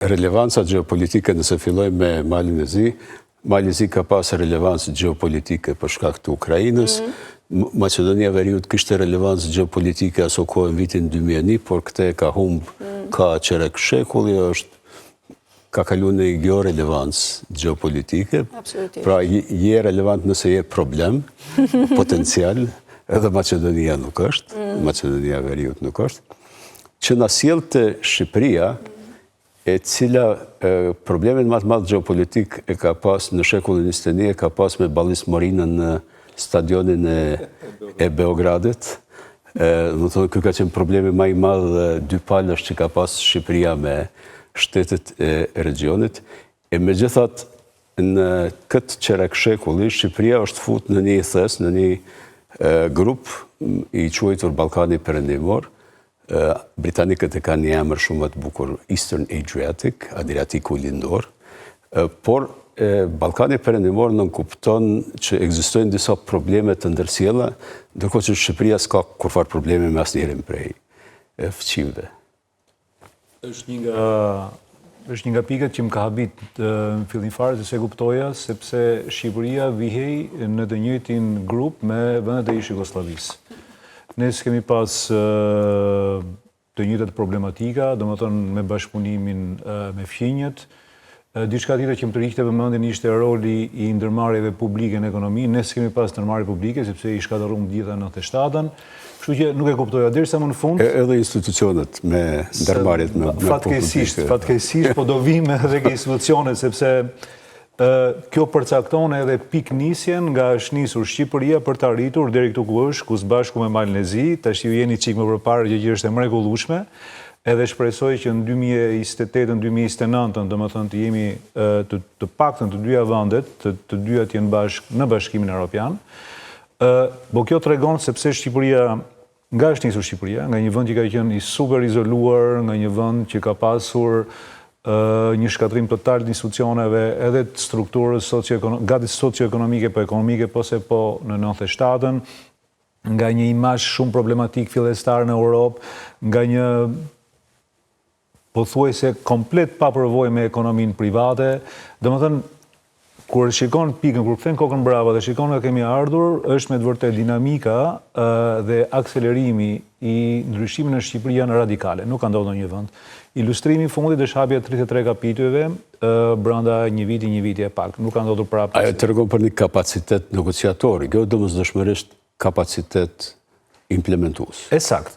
Relevanca geopolitike, nëse filloj me Malin e Zi, Mali i Zi ka pas relevancë geopolitike për shkak të Ukrainës. Macedonia Veriut kishte relevancë geopolitike aso kohë në vitin 2001, por këte ka humbë ka qerek shekulli, ka kalu në jo relevancë geopolitike. Pra je relevant nëse je problem, potencial, edhe Macedonia nuk është, Macedonia Veriut nuk është, që na sjell të Shqipëria, e cila problemin më të madh geopolitik e ka pas në shekullin 21, ka pas me Ballis Morinën në stadionin e Beogradit. Më thonë, kjo ka qenë problemi më i madh dy palësh që ka pas Shqipëria me shtetet e regionit. E megjithatë, në këtë qerek shekulli, Shqipëria është fut në një thes, në një grup i quajtur Ballkani Perëndimor. Britanikët e kanë një emër shumë të bukur, Eastern Adriatic, Adriatiku lindor, por Ballkani Perëndimor nënkupton që ekzistojnë disa probleme të ndërsjella, ndërkohë që Shqipëria s'ka kurfar probleme me asnjërin prej fqinjve. Është një nga pikët që më ka habit në fillim fare se kuptoja, sepse Shqipëria vihej në të njëjtin grup me vendet e ish Jugosllavisë. Ne s'kemi pas të njëjtat problematika, domethënë me bashkëpunimin me fqinjet. Diçka tjetër që më tërhiqte vëmendjen ishte roli i ndërmarrjeve publike në ekonomi. Ne s'kemi pas ndërmarrje publike sepse i shkatërruam gjitha në 97-ën. Kështu që nuk e kuptoja derisa më në fund. Edhe institucionet me ndërmarrjet me fatkeqësisht, po do vim edhe ke institucionet sepse kjo përcakton edhe piknisjen nga është nisur Shqipëria për të arritur deri këtu ku është, ku së bashku me Malin e Zi, tash ju jeni çik më përpara që është e mrekullueshme, edhe shpresoj që në 2028-2029, domethënë të jemi të paktën të dyja vendet, të dyja të jenë në Bashkimin Evropian. Po kjo tregon sepse Shqipëria, nga është nisur Shqipëria, nga një vend që ka qenë i super izoluar, nga një vend që ka pasur një shkatrim total të institucioneve edhe të strukturës gati socio-ekonomike, po ekonomike, po se po në 97-ën, nga një imazh shumë problematik fillestar në Europë, nga një pothuajse komplet pa përvojë me ekonominë private. Domethënë, kur shikon pikën, kur kthen kokën brava dhe shikon nga kemi ardhur, është me të vërtetë dinamika dhe akselerimi i ndryshimit në Shqipëri janë radikale. Nuk ka ndodhur në një vend. Ilustrimi i fundit është hapja 33 kapitujve brenda një viti e pak. Nuk ka ndodhur prapë. Ajo tregon për një kapacitet negociator, kjo domosdoshmërisht kapacitet implementues. Ësakt.